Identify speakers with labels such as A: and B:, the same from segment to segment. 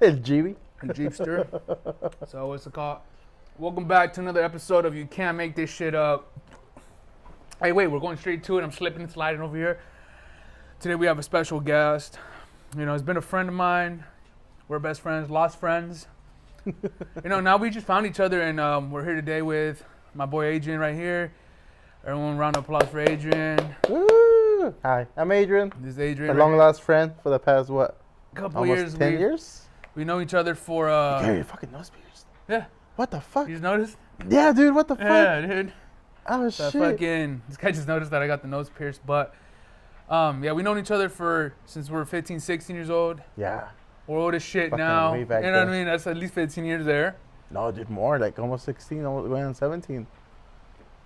A: El GB.
B: A Jeepster. So what's it called? Welcome back to another episode of You Can't Make This Shit Up. Hey, wait, we're going straight to it. I'm slipping and sliding over here. Today we have a special guest. You know, he's been a friend of mine. We're best friends, lost friends. Now we just found each other, and we're here today with my boy Adrian right here. Everyone, round of applause for Adrian.
A: Woo! Hi, I'm Adrian.
B: This is Adrian.
A: A long lost friend for the past,
B: Couple
A: almost
B: years.
A: 10 years?
B: We know each other for...
A: Gary, your fucking nose pierced.
B: Yeah.
A: What the fuck?
B: You just noticed?
A: Yeah, dude, what the fuck?
B: Yeah, dude.
A: Oh,
B: So
A: shit.
B: this guy just noticed that I got the nose pierced, but yeah, we known each other since we were 15, 16 years old.
A: Yeah.
B: We're old as shit
A: Fucking
B: now.
A: way
B: You
A: back
B: know what I
A: then.
B: mean? That's at least 15 years there.
A: No, dude, more. Like almost 16, almost going on 17.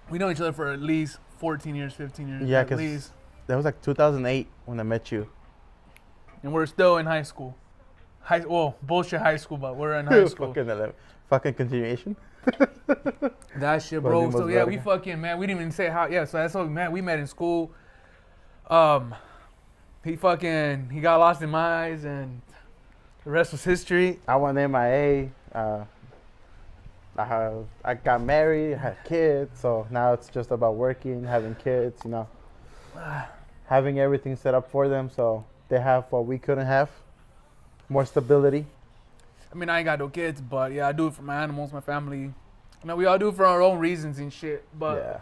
B: We know each other for at least 14 years, 15 years.
A: Yeah,
B: at
A: because
B: least.
A: that was like 2008 when I met you.
B: And we're still in high school. Bullshit high school, but we're in high school.
A: Fucking continuation.
B: That shit, bro.
A: Fucking
B: So
A: was
B: yeah,
A: better.
B: we fucking, man, we didn't even say how. Yeah, so that's how we met in school. He got lost in my eyes, and the rest was history.
A: I went MIA. I got married, had kids, so now it's just about working, having kids, having everything set up for them, so they have what we couldn't have, more stability.
B: I mean, I ain't got no kids, but yeah, I do it for my animals, my family. We all do it for our own reasons and shit. But
A: Yeah.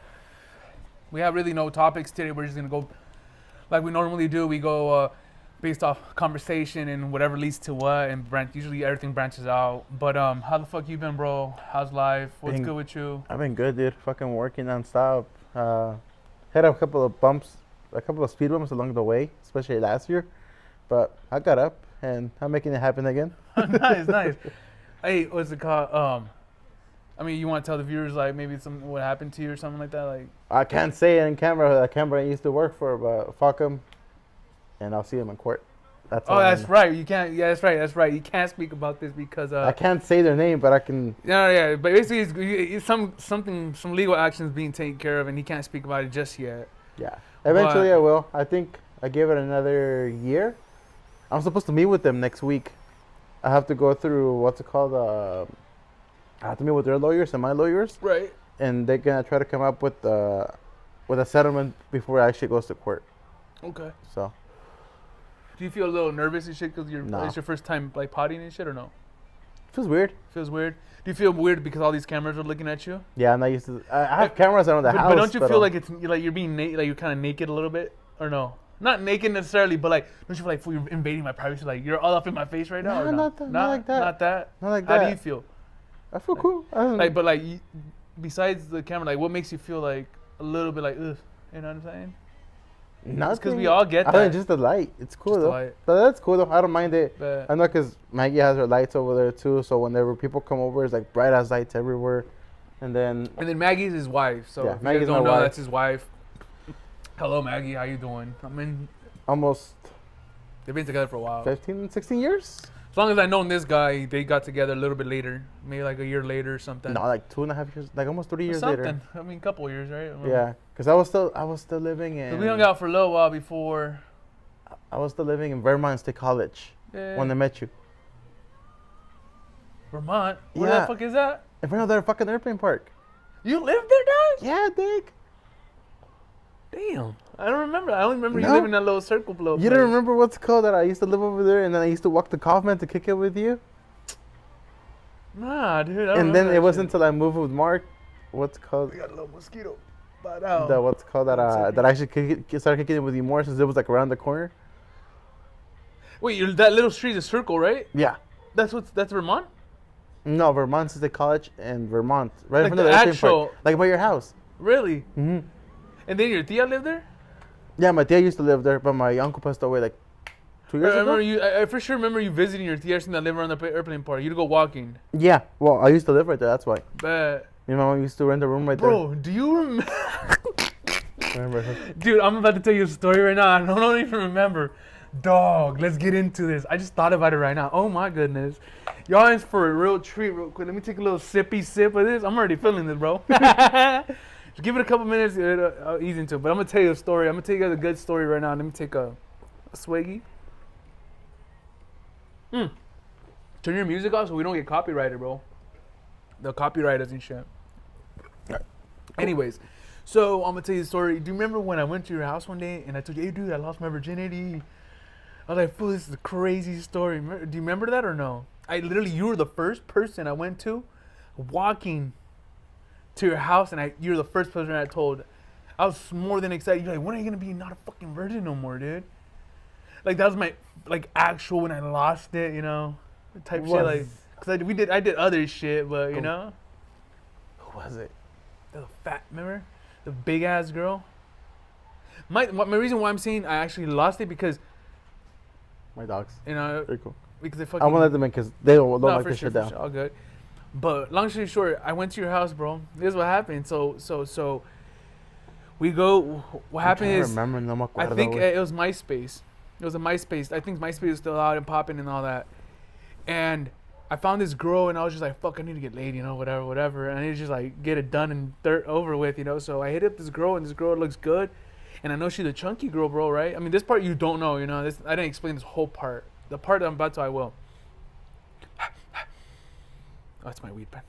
B: we have really no topics today. We're just gonna go like we normally do. We go based off conversation and whatever leads to what, and usually everything branches out. But how the fuck you been, bro? How's life? What's good with you?
A: I've been good, dude. Fucking working nonstop. Had a couple of speed bumps along the way, especially last year. But I got up, and I'm making it happen again.
B: Nice. Hey, what's it called? You want to tell the viewers like maybe what happened to you or something like that? Like
A: I can't say it in camera. That camera I used to work for, but fuck him, and I'll see him in court. That's all.
B: that's right. You can't. Yeah, that's right. You can't speak about this because
A: I can't say their name, but I can.
B: Yeah. But basically, it's some legal actions being taken care of, and he can't speak about it just yet.
A: Yeah, eventually I will. I think I gave it another year. I'm supposed to meet with them next week. I have to go through what's it called? I have to meet with their lawyers and my lawyers,
B: Right.
A: and they're gonna try to come up with a settlement before it actually goes to court.
B: Okay.
A: So.
B: Do you feel a little nervous and shit because
A: No.
B: it's your first time like potting and shit or no?
A: Feels weird.
B: Feels weird. Do you feel weird because all these cameras are looking at you?
A: Yeah, I'm not used to. I have cameras around the house.
B: But don't you feel like you're being like you're kind of naked a little bit or no? Not naked necessarily, but like don't you feel like you're invading my privacy? Like you're all up in my face right now?
A: No,
B: or no?
A: not like that.
B: Not that.
A: Not like
B: How
A: that.
B: do you feel?
A: I feel cool.
B: Besides the camera, like what makes you feel like a little bit like ugh? You know what I'm saying?
A: Nothing.
B: Because we all get
A: I
B: that.
A: think just the light. It's cool
B: Just the
A: though.
B: light.
A: But that's cool though. I don't mind it.
B: But
A: I know because Maggie has her lights over there too. So whenever people come over, it's like bright ass lights everywhere. And then
B: Maggie's his wife. So
A: Yeah,
B: if you
A: Maggie's
B: guys don't
A: my
B: know,
A: wife.
B: that's his wife. Hello, Maggie. How you doing?
A: almost
B: They've been together for a while.
A: 15, 16 years.
B: As long as I've known this guy, they got together a little bit later, maybe like a year later or something.
A: No, like 2.5 years, like almost 3 years
B: something.
A: later.
B: A couple of years, right?
A: Yeah, because I was still living in.
B: We hung out for a little while before.
A: I was still living in Vermont State College when I met you.
B: Vermont? Where
A: Yeah.
B: the fuck is that?
A: In front of their fucking airplane park.
B: You lived there, dog?
A: Yeah, Dick.
B: Damn. I don't remember. I only remember you
A: No.
B: living in that little circle blow.
A: You don't remember what's called that I used to live over there, and then I used to walk to Kaufman to kick it with you.
B: Nah, dude. I don't
A: And then
B: remember
A: it
B: that
A: wasn't
B: shit.
A: until I moved with Mark. What's called?
B: We got a little mosquito. Bite out.
A: That what's called that I actually started kicking it with you more since it was like around the corner.
B: Wait, that little street is a circle, right?
A: Yeah.
B: That's Vermont?
A: No, Vermont State College and Vermont, right
B: Like
A: in front of
B: the
A: the airplane
B: actual-
A: park, like by your house.
B: Really?
A: Mm-hmm.
B: And then your tia lived there?
A: Yeah, my tia used to live there, but my uncle passed away like 2 years
B: I
A: ago.
B: remember you. I for sure remember you visiting your tia that lived around the airplane park. You'd go walking.
A: Yeah, well, I used to live right there. That's why.
B: But
A: Me and my mom used to rent a room right
B: bro, do you remember?
A: there. Remember her?
B: Dude, I'm about to tell you a story right now. I don't even remember. Dog, let's get into this. I just thought about it right now. Oh my goodness. Y'all in for a real treat real quick. Let me take a little sippy sip of this. I'm already feeling this, bro. Just give it a couple minutes. I'll ease into it. But I'm going to tell you a story. I'm going to tell you guys a good story right now. Let me take a swiggy. Turn your music off so we don't get copyrighted, bro. They'll copyright us and shit.
A: Cool.
B: Anyways, so I'm gonna tell you the story. Do you remember when I went to your house one day and I told you, hey, dude, I lost my virginity? I was like, fool, this is a crazy story. Do you remember that or no? You were the first person I went to walking to your house, and you were the first person I told. I was more than excited. You're like, when are you gonna be not a fucking virgin no more, dude? Like, that was my, like, actual when I lost it, you know, type shit, like, cause I did other shit, but you know.
A: Who was it?
B: The fat, remember, the big ass girl. My reason why I'm saying I actually lost it because
A: My dogs.
B: you know
A: Very cool.
B: because they fucking.
A: I won't let them in because they don't like
B: for
A: this
B: sure,
A: shit down.
B: Sure, all good. But long story short, I went to your house, bro. This is what happened. So we go. What happened is
A: Remember, no me
B: I
A: acuerdo,
B: think
A: güey.
B: it was MySpace. It was a MySpace. I think MySpace was still out and popping and all that. And I found this girl and I was just like, fuck, I need to get laid, you know, whatever. And I need to just like get it done and over with, you know. So I hit up this girl and this girl looks good. And I know she's a chunky girl, bro, right? I mean, this part you don't know, you know. I didn't explain this whole part. The part that I'm about to, I will. Oh, that's my weed pen.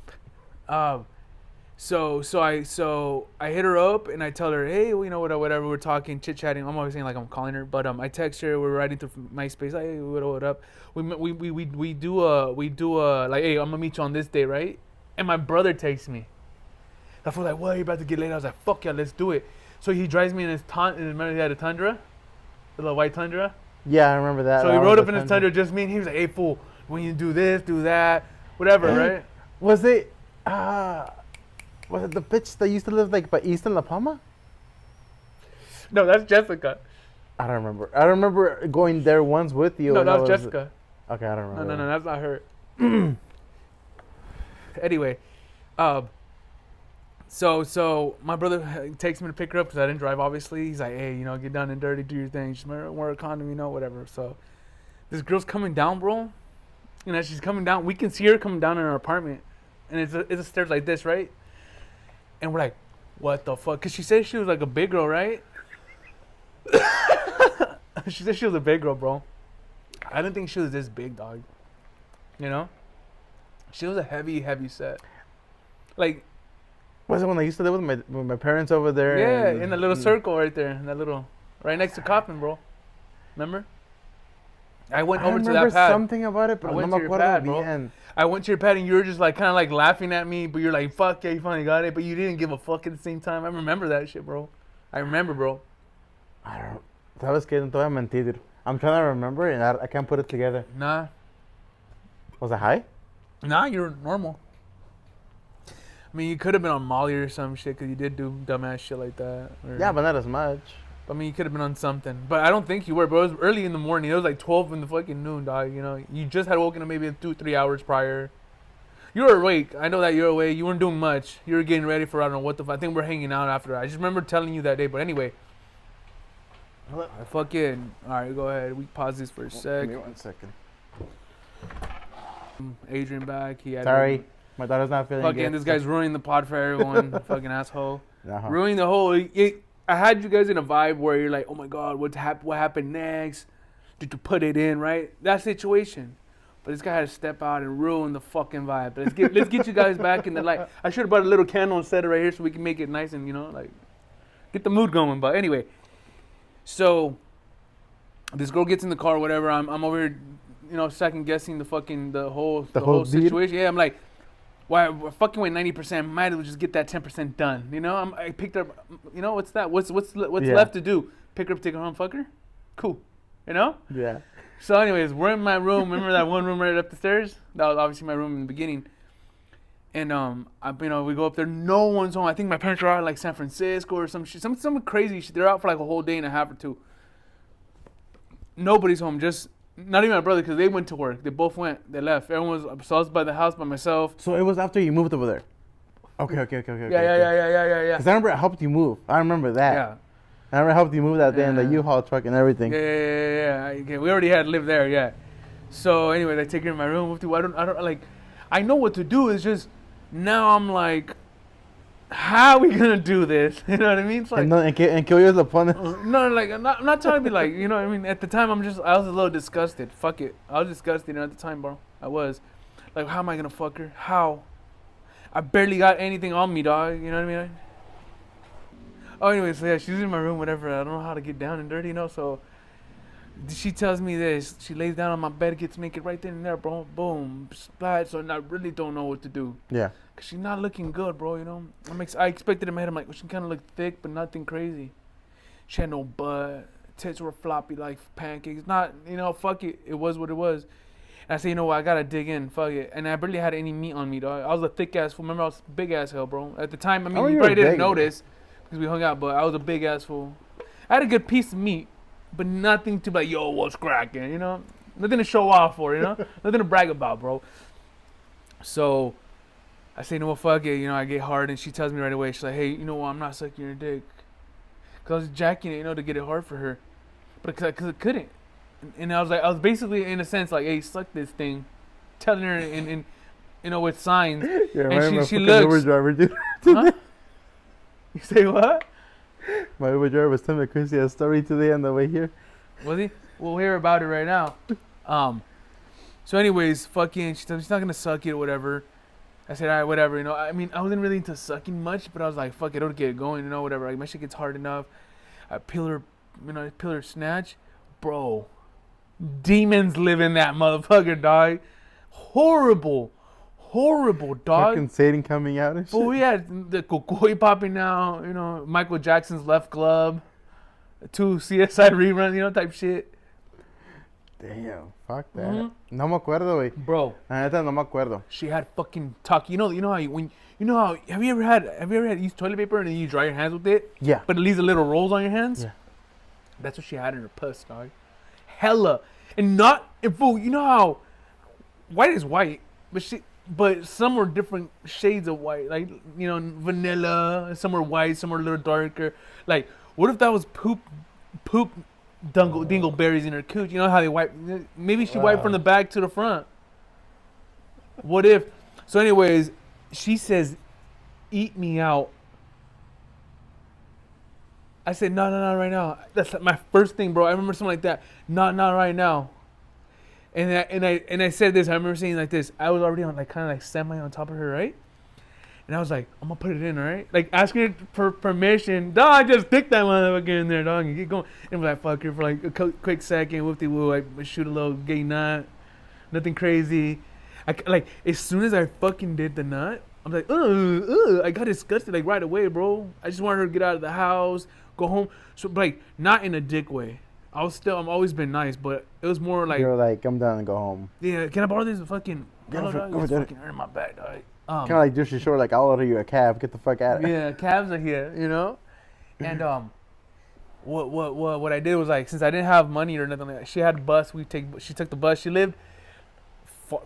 B: So I hit her up and I tell her, hey, you know, whatever, we're talking, chit chatting. I'm always saying like I'm calling her, but I text her. We're writing through MySpace. Hey, what up? We do a like, hey, I'm gonna meet you on this day, right? And my brother texts me. I feel like, well, you're about to get laid. I was like, fuck yeah, let's do it. So he drives me in his remember he had a Tundra, the little white Tundra.
A: Yeah, I remember that.
B: So he rode up in his Tundra, just me, and he was like, hey, fool, when you do this, do that, whatever, right?
A: Was it the bitch that used to live like by East and La Palma?
B: No, that's Jessica.
A: I don't remember. I remember going there once with you.
B: No,
A: and
B: that was Jessica.
A: Okay, I don't remember.
B: No, that's not her. Anyway, so my brother takes me to pick her up because I didn't drive, obviously. He's like, hey, you know, get down and dirty, do your thing. Just wear a condom, you know, whatever. So this girl's coming down, bro. And as she's coming down, we can see her coming down in her apartment. And it's a stairs like this, right? And we're like, what the fuck? Because she said she was like a big girl, right? She said she was a big girl, bro. I didn't think she was this big, dog. You know? She was a heavy set. Like,
A: was it when I used to live with my parents over there?
B: yeah, in the little circle right there. In that little, right next to Coppin, bro. Remember? I went over to that pad.
A: I remember something about it, but
B: I went
A: no
B: to
A: me
B: your
A: acuerdo
B: pad,
A: bien.
B: I went to your pad and you were just like kind of like laughing at me, but you're like, fuck yeah, you finally got it. But you didn't give a fuck at the same time. I remember that shit, bro. I remember, bro.
A: I don't. ¿Sabes qué? No te voy a mentir, dude. I'm trying to remember and I can't put it together.
B: Nah.
A: Was I high?
B: Nah, you're normal. I mean, you could have been on Molly or some shit because you did do dumbass shit like that.
A: Yeah, but not as much.
B: I mean, you could have been on something. But I don't think you were, bro. It was early in the morning. It was like 12 in the fucking noon, dog. You know, you just had woken up maybe 2-3 hours prior. You were awake. I know that you're awake. You weren't doing much. You were getting ready for, I don't know what the fuck. I think we're hanging out after that. I just remember telling you that day. But anyway. I fucking. Alright, go ahead. We pause this for a sec.
A: Give me 1 second.
B: Adrian back. He had
A: Sorry. My daughter's not feeling
B: fucking,
A: good.
B: this guy's ruining the pod for everyone. Fucking asshole.
A: Uh-huh.
B: Ruining the whole. I had you guys in a vibe where you're like, oh my God, what happened next? Did you put it in, right? That situation. But this guy had to step out and ruin the fucking vibe. But let's get you guys back in the light. I should have brought a little candle and set it right here so we can make it nice and, you know, like, get the mood going. But anyway, so this girl gets in the car or whatever. I'm over here, you know, second guessing the whole situation. Yeah, I'm like, why we're fucking with 90%? Might as well just get that 10% done. You know, I picked her up. You know, what's that? What's left to do? Pick her up, take her home, fuck her. Cool. You know?
A: Yeah.
B: So, anyways, we're in my room. Remember that one room right up the stairs? That was obviously my room in the beginning. And we go up there. No one's home. I think my parents are out in like San Francisco or some shit. Some crazy shit. They're out for like a whole day and a half or two. Nobody's home. Just. Not even my brother, because they went to work. They both went. They left. Everyone was. So I was by the house by myself.
A: So it was after you moved over there. Okay.
B: Yeah.
A: Because I remember I helped you move. I remember that.
B: Yeah.
A: I remember I helped you move that day in the U-Haul truck and everything.
B: Yeah. Okay, we already had lived there. Yeah. So anyway, I take her in my room. I don't like. I know what to do. It's just now I'm like, how are we gonna do this? You know what I mean? It's like,
A: and que hoy es lo pones.
B: No, like I'm not trying to be like, you know what I mean? At the time I was a little disgusted. Fuck it. I was disgusted at the time, bro. I was. Like, how am I gonna fuck her? How? I barely got anything on me, dog. You know what I mean? Oh, anyway, so yeah, she's in my room, whatever. I don't know how to get down and dirty, so she tells me this. She lays down on my bed, gets naked right then and there, bro. Boom, splat. So I really don't know what to do.
A: Yeah.
B: Cause she's not looking good, bro. I expected in my head. I'm like, well, she kind of looked thick, but nothing crazy. She had no butt. Tits were floppy like pancakes. Not, fuck it. It was what it was. And I said, you know what? I gotta dig in. Fuck it. And I barely had any meat on me, dog. I was a thick ass fool. Remember, I was big ass hell, bro. At the time, you probably didn't notice because we hung out, but I was a big ass fool. I had a good piece of meat, but nothing to be like, yo, what's cracking? Nothing to show off for, nothing to brag about, bro. So I say, no, fuck it. I get hard, and she tells me right away. She's like, hey, you know what? I'm not sucking your dick. Because I was jacking it, to get it hard for her. But because I couldn't. And I was basically, in a sense, like, hey, suck this thing. Telling her in with signs.
A: Yeah,
B: and she looks.
A: Uber driver, dude.
B: Huh? You say what?
A: My Uber driver was telling me Chrissy a story today on the way here.
B: Was he? We'll hear about it right now. So anyways, fucking, she's not going to suck it or whatever. I said, all right, whatever, I wasn't really into sucking much, but I was like, fuck it, it'll get going, whatever. Like, my shit gets hard enough. I peel her snatch. Bro, demons live in that motherfucker, dog. Horrible, dog.
A: Fucking Satan coming out and shit.
B: Oh, yeah, the Cocoy popping out, Michael Jackson's left glove. 2 CSI reruns, type shit.
A: Damn, fuck that. Mm-hmm. No me acuerdo, güey.
B: Bro.
A: La neta no me acuerdo.
B: She had fucking talk. Have you ever had used toilet paper and then you dry your hands with it?
A: Yeah.
B: But it leaves a little rolls on your hands?
A: Yeah.
B: That's what she had in her puss, dog. Hella. And fool, you know how white is white, but some were different shades of white. Like, vanilla, some were white, some were a little darker. Like, what if that was poop dingleberries in her cooch? You know how they wipe? Maybe she wiped from the back to the front. What if? So anyways, she says, eat me out. I said, no, not right now. That's my first thing, bro. I remember something like that. Not right now. And I said this. I remember saying like this. I was already on kind of semi on top of her, right? And I was like, I'm gonna put it in, all right? Like, asking her for permission. Dog, just stick that motherfucker in there, dog, and get going. And was like, fuck her for like a quick second. Whoop-de-woo. I shoot a little gay nut. Nothing crazy. As soon as I fucking did the nut, I'm like, I got disgusted like right away, bro. I just wanted her to get out of the house, go home. So, not in a dick way. I've always been nice, but it was more like,
A: you're like, come down and go home.
B: Yeah, can I borrow this fucking?
A: Go for it.
B: It's fucking hurting my back, dog.
A: Kind of like Jersey Shore, like, I'll order you a cab. Get the fuck out of here.
B: Yeah, cabs are here, And what I did was, like, since I didn't have money or nothing like that, she had a bus. She took the bus. She lived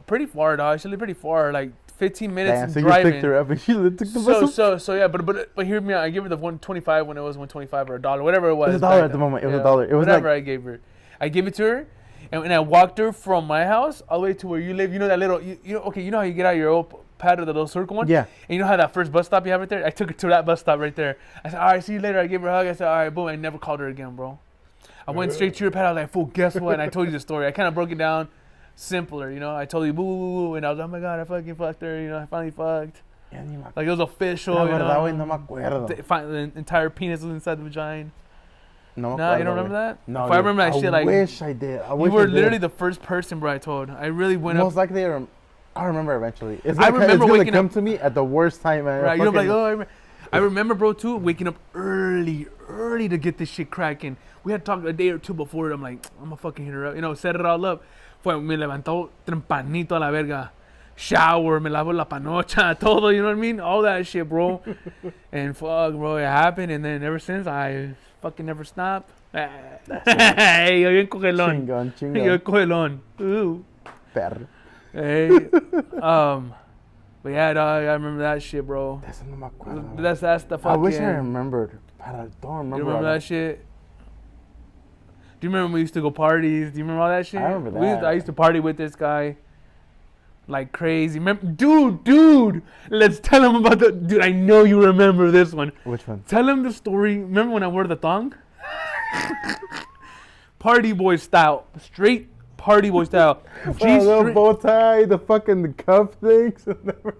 B: pretty far, dog. She lived pretty far, like 15 minutes driving.
A: You picked her up and she took the bus.
B: So yeah, but hear me out. I gave her the $1.25 when it was $1.25 or $1, whatever it was.
A: It was $1 at the moment. It was $1. It was
B: whatever I gave her. I gave it to her. And I walked her from my house all the way to where you live. That little, you know how you get out of your old pad of the little circle one?
A: Yeah.
B: And you know how that first bus stop you have right there? I took her to that bus stop right there. I said, all right, see you later. I gave her a hug. I said, all right, boom. I never called her again, bro. I went straight to your pad. I was like, fool, guess what? And I told you the story. I kind of broke it down simpler, I told you, boo, and I was like, oh my God, I fucking fucked her. I finally fucked. Like, it was official,
A: no me acuerdo.
B: The entire penis was inside the vagina.
A: No,
B: you don't remember that?
A: No,
B: if I remember that shit, like,
A: I wish I did.
B: You were literally the first person, bro, I told. I really went up.
A: Most likely, I'll remember eventually.
B: I remember waking up.
A: Come to me at the worst time, man.
B: Right, you're like, oh, I remember, bro, too, waking up early to get this shit cracking. We had talked a day or two before it. I'm like, I'm gonna fucking hit her up, set it all up. Me levantó tempranito a la verga. Shower, me lavo la panocha, todo, you know what I mean? All that shit, bro. And fuck, bro, it happened. And then ever since, I fucking never stopped. Hey, yo bien cogelón.
A: Chingón.
B: Yo cogelón. Ooh.
A: Perro.
B: Hey. But yeah, dog, I remember that shit, bro. That's the fucking...
A: I wish I remembered, but I don't remember.
B: You remember that shit? Do you remember when we used to go parties? Do you remember all that shit?
A: I remember that.
B: I used to party with this guy like crazy. Remember, dude, let's tell him about the... Dude, I know you remember this one.
A: Which one?
B: Tell him the story. Remember when I wore the thong? Party boy style. Straight party boy style.
A: The little bow tie, the fucking cuff things.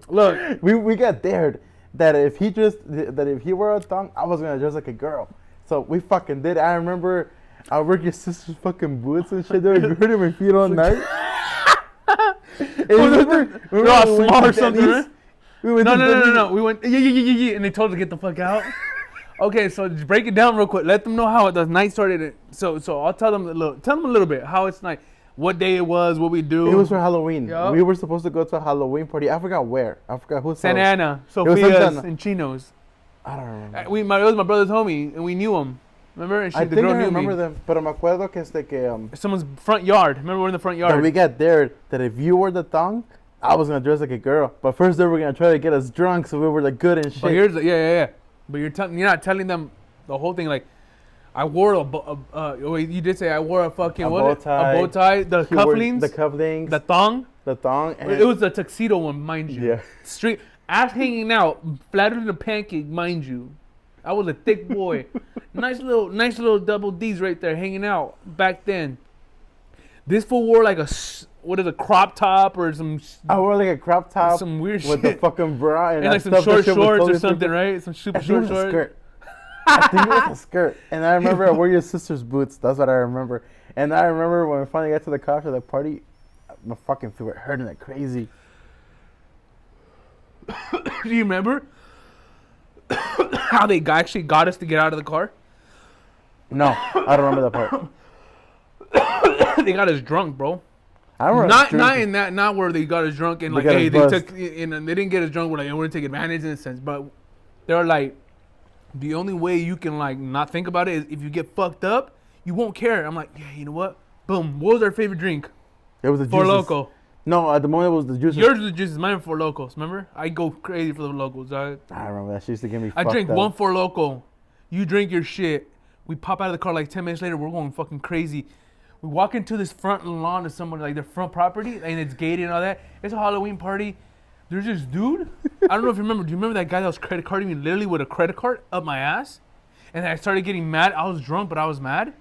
B: Look,
A: we got dared that if he wore a thong, I was gonna dress like a girl. So we fucking did. I remember I worked your sister's fucking boots and shit. They were hurting my feet all night.
B: Remember smart or something, right? No. We went, yeah, and they told us to get the fuck out. Okay, so just break it down real quick. Let them know how the night started. So I'll tell them a little bit how it's like, what day it was, what we do.
A: It was for Halloween.
B: Yep.
A: We were supposed to go to a Halloween party. I forgot where. I forgot who's.
B: Santa Ana, Sophia's, and Chino's.
A: I don't remember.
B: It was my brother's homie, and we knew him. Remember? And
A: I think I remember them, pero me acuerdo que
B: someone's front yard. Remember, we're in the front yard.
A: That we got dared that if you wore the thong, I was gonna dress like a girl. But first they were gonna try to get us drunk, so we were like good and shit.
B: But here's yeah. But you're not telling them the whole thing. Like, I wore you did say I wore a fucking bow tie, the cufflinks, the thong.
A: And
B: it was the tuxedo one, mind you.
A: Yeah.
B: Straight ass hanging out, flatter than a pancake, mind you. I was a thick boy. nice little double D's right there hanging out back then. This fool wore like a crop top or some.
A: I wore like a crop top,
B: some weird
A: with
B: shit.
A: the fucking bra and
B: like some short shorts or something, right? Some super short shorts.
A: Skirt. I think it was a skirt. And I remember I wore your sister's boots. That's what I remember. And I remember when we finally got to the car for the party, my fucking feet were hurting like crazy.
B: Do you remember how they actually got us to get out of the car?
A: No, I don't remember that part.
B: They got us drunk, bro.
A: I remember
B: not where they got us drunk and like, hey, they didn't get us drunk. We're like, I want to take advantage in a sense, but they're like, the only way you can like not think about it is if you get fucked up, you won't care. I'm like, yeah, you know what? Boom. What was our favorite drink?
A: It was the
B: Four Loko.
A: No, at the moment it was the juices.
B: Yours was the juices. Mine Four Locos. Remember? I go crazy for the locals.
A: I remember that. She used to give me.
B: I drink one Four Loko. You drink your shit. We pop out of the car like 10 minutes later. We're going fucking crazy. We walk into this front lawn of someone, like their front property, and it's gated and all that. It's a Halloween party. There's this dude. I don't know if you remember. Do you remember that guy that was credit carding me literally with a credit card up my ass? And I started getting mad. I was drunk, but I was mad.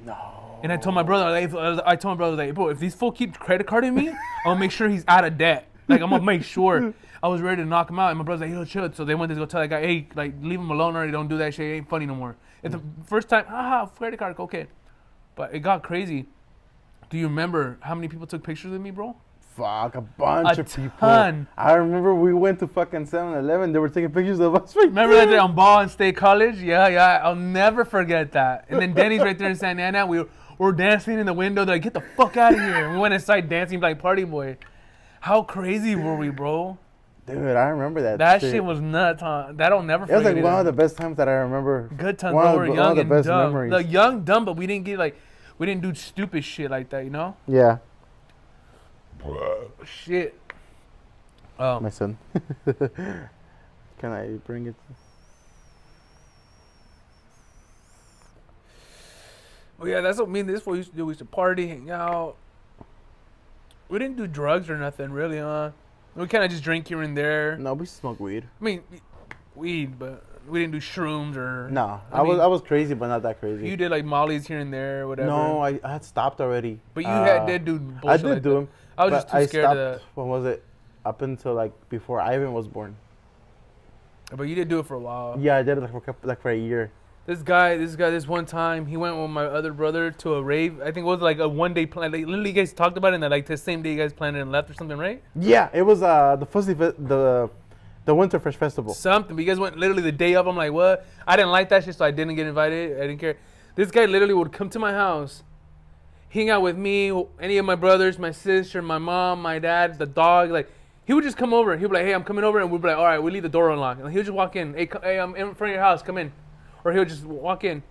A: No.
B: And I told my brother, like, bro, if these fools keep credit carding me, I'm gonna make sure he's out of debt. Like, I'm gonna make sure. I was ready to knock him out, and my brother's like, yo, chill. So they went to go tell that guy, hey, like, leave him alone already. Don't do that shit. It ain't funny no more. It's the first time, credit card, okay. But it got crazy. Do you remember how many people took pictures with me, bro?
A: Fuck, a bunch of people.
B: Ton.
A: I remember we went to fucking 7-Eleven. They were taking pictures of us.
B: Remember that day on Ball and State College? Yeah. I'll never forget that. And then Denny's right there in Santa Ana. We were dancing in the window. They're like, get the fuck out of here. And we went inside dancing like party boy. How crazy were we, bro?
A: Dude, I remember that.
B: That shit was nuts, huh? That'll never forget.
A: It was like one of the best times that I remember.
B: Good times, bro. We were young and dumb.
A: Memories.
B: Like young, dumb, but we didn't do stupid shit like that, you know?
A: Yeah.
B: Shit.
A: My son. Can I bring it?
B: Oh yeah, that's what me and this fool used to do. We used to party, hang out. We didn't do drugs or nothing really, huh? We kind of just drink here and there.
A: No, we smoked weed.
B: I mean, weed, but we didn't do shrooms or.
A: No, I was crazy, but not that crazy.
B: You did like mollies here and there, whatever.
A: No, I had stopped already.
B: But you did do bullshit.
A: I did
B: like
A: do them.
B: I was just too scared of that.
A: When was it? Up until like before Ivan was born.
B: But you did do it for a while.
A: Yeah, I did it for a year.
B: This one time, he went with my other brother to a rave. I think it was like a one-day plan. Like, literally, you guys talked about it, and then, like the same day you guys planned it and left or something, right?
A: Yeah, it was the Winterfresh Festival.
B: Something. But you guys went literally the day of. I'm like, what? I didn't like that shit, so I didn't get invited. I didn't care. This guy literally would come to my house, hang out with me, any of my brothers, my sister, my mom, my dad, the dog. Like, he would just come over. He'd be like, hey, I'm coming over, and we'd be like, all right, we leave the door unlocked. And he would just walk in. Hey, I'm in front of your house. Come in. Or he would just walk in,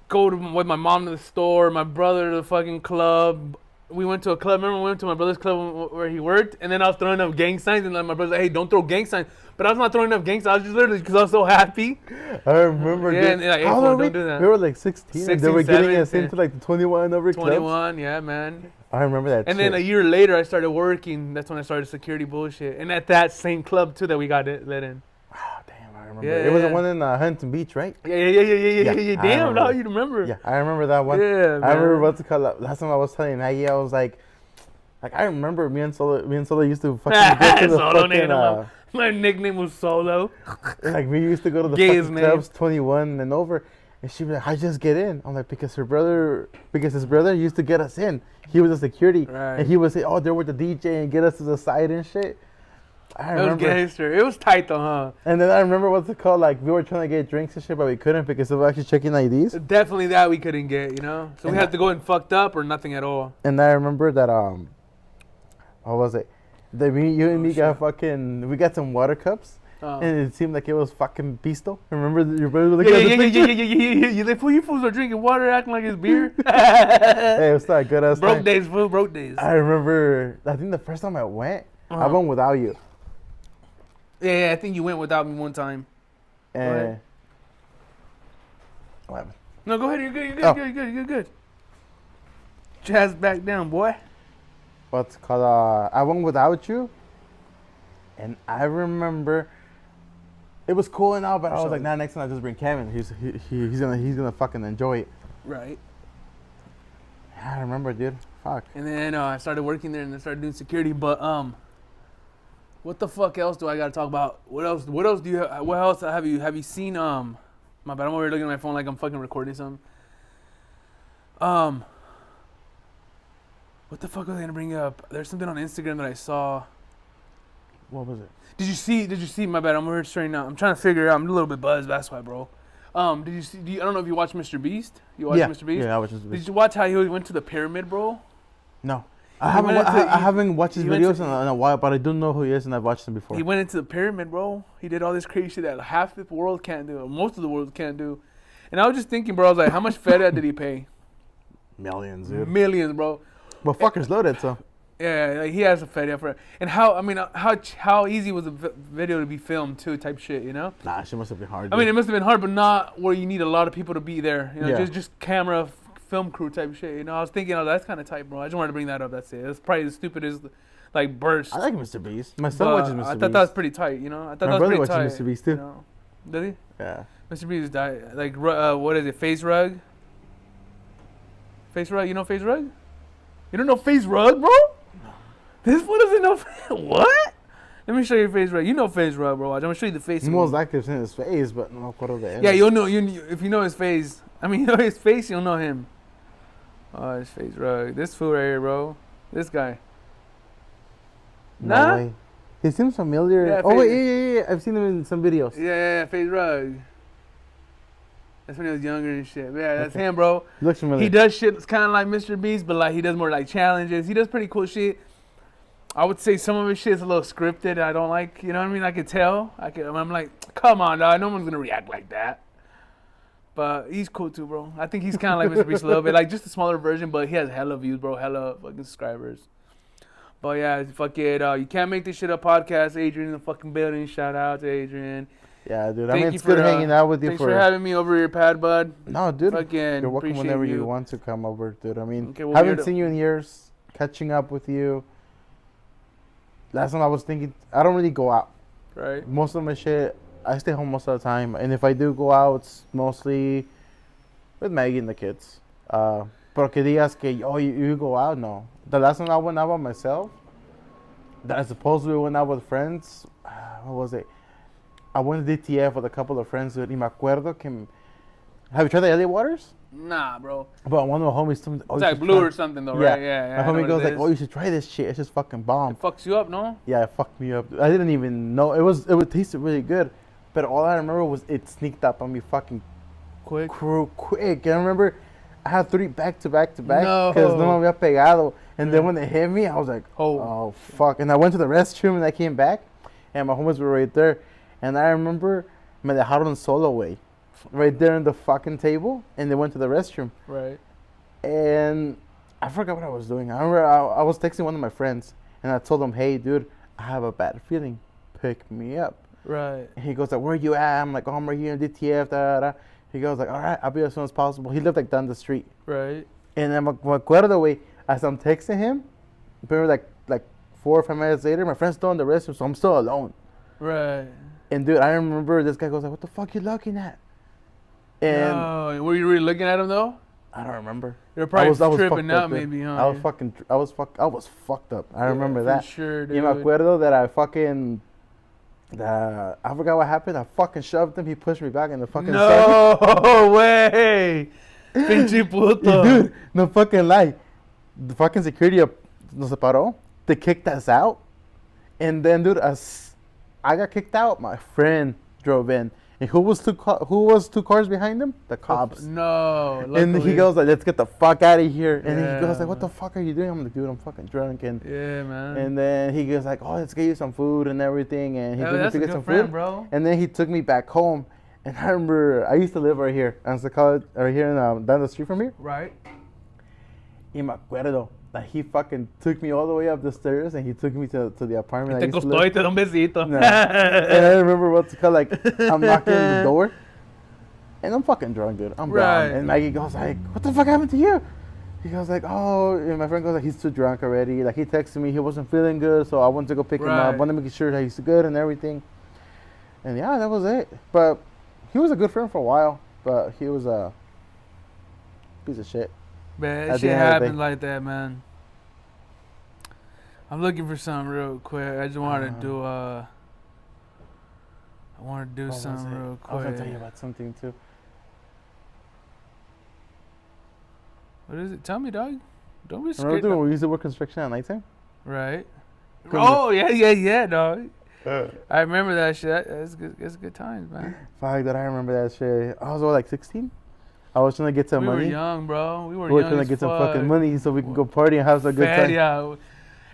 B: go with my mom to the store, my brother to the fucking club. We went to a club. Remember we went to my brother's club where he worked? And then I was throwing up gang signs. And then my brother's like, hey, don't throw gang signs. But I was not throwing up gang signs. I was just literally because I was so happy.
A: I remember.
B: Yeah, and like, hey,
A: how
B: don't do that.
A: We were like 16. And they were getting us into like the 21 over
B: 21, yeah, man.
A: I remember that.
B: And then a year later, I started working. That's when I started security bullshit. And at that same club, too, that we got let in.
A: Wow, damn. I remember. It was the one in Huntington Beach, right?
B: Yeah. Damn, no, you remember?
A: Yeah, I remember that one.
B: Yeah, man.
A: I remember what's it called. Last time I was telling Maggie, I was like I remember me and Solo used to fucking go to the
B: Solo
A: fucking.
B: My nickname was Solo.
A: Like we used to go to the fucking clubs 21 and over, and she'd be like, "I just get in." I'm like, because his brother used to get us in. He was a security, and he would say, "Oh, they're with the DJ and get us to the side and shit." I remember.
B: It was gangster. It was tight though, huh?
A: And then I remember what's it called? Like we were trying to get drinks and shit, but we couldn't because of actually checking IDs.
B: Definitely that we couldn't get, you know. So we had to go and fucked up or nothing at all.
A: And I remember that what was it? That you and me got fucking. We got some water cups. And it seemed like it was fucking pisto. Remember your brother was like,
B: yeah. Like, you fools are drinking water, acting like it's beer.
A: Hey, it was not good ass
B: broke
A: time.
B: days, fool, broke days.
A: I remember. I think the first time I went without you.
B: Yeah, I think you went without me one time.
A: And what happened?
B: No, go ahead. You're good. Jazz back down, boy.
A: What's it called? I went without you. And I remember it was cool and all, but I was like, nah, next time I just bring Kevin. He's gonna fucking enjoy it.
B: Right.
A: Yeah, I remember, dude. Fuck.
B: And then I started working there and I started doing security. But what the fuck else do I gotta talk about? What else do you? What else have you seen? My bad. I'm over here looking at my phone like I'm fucking recording something. What the fuck was I gonna bring up? There's something on Instagram that I saw.
A: What was it?
B: Did you see? My bad. I'm over here straighting out. I'm trying to figure it out. I'm a little bit buzzed. That's why, bro. Did you see? I don't know if you watched Mr. Beast. You watched Mr. Beast?
A: Yeah, I watched Mr. Beast.
B: Did you watch how he went to the pyramid, bro?
A: No. I haven't watched his videos in a while, but I do know who he is, and I've watched him before.
B: He went into the pyramid, bro. He did all this crazy shit that half the world can't do, or most of the world can't do. And I was just thinking, bro, I was like, how much feta did he pay?
A: Millions, dude.
B: Millions, bro.
A: Well, fuckers loaded, so.
B: Yeah, like he has a feta for it. And how easy was the video to be filmed too, type shit, you know?
A: Nah, shit must have been hard.
B: I mean, it must have been hard, but not where you need a lot of people to be there. You know,
A: Yeah.
B: just camera, film crew type shit. You know, I was thinking, that's kind of tight, bro. I just wanted to bring that up. That's it. It's probably the stupidest, like, burst.
A: I like Mr. Beast. My son watches Mr. Beast.
B: I thought that was pretty tight, you know? I thought
A: My
B: that was pretty
A: brother
B: tight.
A: watches Mr. Beast too.
B: You know? Does he?
A: Yeah.
B: Mr. Beast died. Like, what is it? Face rug? Face rug? You know face rug? You don't know face rug, bro? This one doesn't know. What? Let me show you face rug. You know face rug, bro. I'm gonna show you the face.
A: He's most active in his face, but no acuerdo de él.
B: Yeah, you'll know. If you know his face. I mean, you know his face, you'll know him. Oh, his face rug. This fool right here, bro. This guy.
A: No
B: Nah.
A: way. He seems familiar.
B: Yeah,
A: oh wait, yeah. I've seen him in some videos.
B: Yeah, face rug. That's when he was younger and shit. Yeah, that's him, bro.
A: He looks familiar.
B: He does shit that's kind of like Mr. Beast, but like he does more like challenges. He does pretty cool shit. I would say some of his shit is a little scripted. I don't like, you know what I mean? I could tell. I'm like, come on, dog. No one's gonna react like that. But he's cool too, bro. I think he's kind of like Mr. Beast a little bit, like just a smaller version. But he has hella views, bro. Hella fucking subscribers. But yeah, fuck it. You Can't Make This Shit Up podcast. Adrian in the fucking building. Shout out to Adrian.
A: Yeah, dude. I mean, it's good hanging out with you.
B: Thanks for having me over your pad, bud.
A: No, dude.
B: Fucking
A: you're welcome whenever you want to come over, dude. I mean, haven't seen you in years. Catching up with you. Last time I was thinking, I don't really go out.
B: Right.
A: Most of my shit, I stay home most of the time. And if I do go out, it's mostly with Maggie and the kids. Pero que digas que, you go out, no. The last time I went out by myself, that I supposedly went out with friends, what was it? I went to DTF with a couple of friends, dude. Y me acuerdo que... Have you tried the LA waters?
B: Nah, bro.
A: But one of the homies told me...
B: It's like blue or something, though, right? Yeah.
A: My homie goes like, you should try this shit. It's just fucking bomb.
B: It fucks you up, no?
A: Yeah, it fucked me up. I didn't even know. It would taste really good. But all I remember was it sneaked up on me fucking quick. And I remember I had 3 back to back.
B: No.
A: Because no me había pegado. And then when they hit me, I was like, oh, fuck. And I went to the restroom and I came back. And my homies were right there. And I remember me dejaron solo, way. Right there on the fucking table. And they went to the restroom.
B: Right.
A: And I forgot what I was doing. I remember I was texting one of my friends. And I told him, hey, dude, I have a bad feeling. Pick me up.
B: Right.
A: And he goes like, where you at? I'm like, I'm right here in DTF. Da, da. He goes like, all right, I'll be as soon as possible. He lived like down the street.
B: Right.
A: And then me acuerdo, way, as I'm texting him, maybe like 4 or 5 minutes later, my friend's still in the restroom, so I'm still alone.
B: Right.
A: And dude, I remember this guy goes like, "What the fuck you looking at?" And
B: no, were you really looking at him though?
A: I don't remember.
B: You're probably tripping
A: fucked
B: out,
A: up, dude.
B: maybe, huh?
A: I was fucked up. I remember that.
B: For sure, dude.
A: Y me acuerdo that I forgot what happened. I fucking shoved him. He pushed me back in the fucking.
B: No way. Pinche puto.
A: Dude, no fucking lie. The fucking security nos separó. They kicked us out. And then, dude, as I got kicked out, my friend drove in. And who was two cars behind him? The cops.
B: No.
A: And
B: Luckily.
A: he goes like, "Let's get the fuck out of here." And
B: Yeah.
A: he goes like, "What the fuck are you doing?" I'm like, "Dude, I'm fucking drunk." And
B: Yeah, man.
A: and then he goes like, "Oh, let's get you some food and everything." And he took me
B: that's
A: to
B: a
A: get
B: good
A: some
B: friend,
A: food.
B: bro.
A: And then he took me back home. And I remember I used to live right here. I used to call it right here down the street from here.
B: Right.
A: Y me acuerdo that he fucking took me all the way up the stairs and he took me to the apartment.
B: Te costó y te da un besito.
A: Nah. And I remember what's it called, like, I'm knocking on the door. And I'm fucking drunk, dude. I'm brown. And Maggie goes like, "What the fuck happened to you?" He goes like, "Oh," and my friend goes like, "He's too drunk already." Like, he texted me, he wasn't feeling good, so I went to go pick him up. Wanted to make sure that he's good and everything. And yeah, that was it. But he was a good friend for a while, but he was a piece of shit.
B: Man,
A: At
B: that
A: the
B: shit
A: end of the
B: happens
A: day.
B: like that, man. I'm looking for something real quick. I just wanted to do I want to do
A: What was
B: something
A: it?
B: real
A: I was
B: quick.
A: gonna tell you about something too.
B: What is it? Tell me, dog. Don't be
A: Remember
B: scared.
A: when we used to work construction at nighttime?
B: Right.
A: Come
B: Oh yeah, dog. I remember that shit. That's good. It's good times, man.
A: Fuck, did I remember that shit? I was like 16. I was trying to get some
B: We
A: money.
B: were young, bro. We were
A: We were
B: young
A: trying to
B: as
A: get some
B: fuck.
A: fucking money so we can go party and have some good time.
B: Yeah.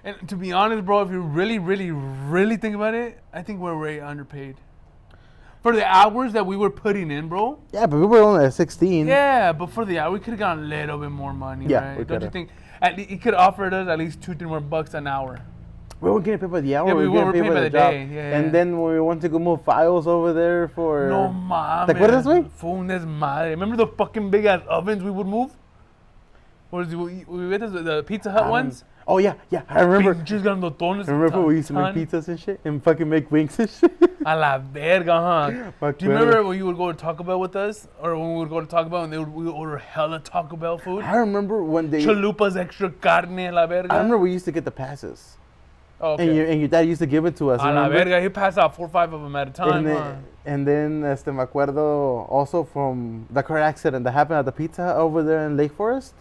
B: And to be honest, bro, if you really, really, really think about it, I think we're way underpaid. For the hours that we were putting in, bro.
A: Yeah, but we were only at 16.
B: Yeah, but for the hour, we could have gotten a little bit more money,
A: Yeah,
B: right?
A: we
B: Don't you
A: coulda.
B: think? He could have offered us at least $2-3 more bucks an hour.
A: We weren't getting paid by the hour.
B: Yeah,
A: we
B: we
A: were
B: were
A: getting paid by the job.
B: day. Yeah,
A: And
B: yeah.
A: then when we went to go move files over there for...
B: No mames.
A: ¿Te acuerdas, güey?
B: Fue un desmadre. Remember the fucking big ass ovens we would move? Or we went to the Pizza Hut ones?
A: Oh, yeah. I remember.
B: Pinches grandotones.
A: Remember we used to make pizzas and shit? And fucking make wings and shit?
B: A la verga, huh?
A: Fuck,
B: Do you remember when you would go to Taco Bell with us? Or when we would go to Taco Bell and we would order hella Taco Bell food?
A: I remember one day...
B: Chalupas, extra carne, a la verga.
A: I remember we used to get the passes.
B: Oh, okay.
A: And your dad used to give it to us.
B: A la
A: remember?
B: verga, he passed out 4 or 5 of them at a time,
A: And then me acuerdo also from the car accident that happened at the Pizza Hut over there in Lake Forest.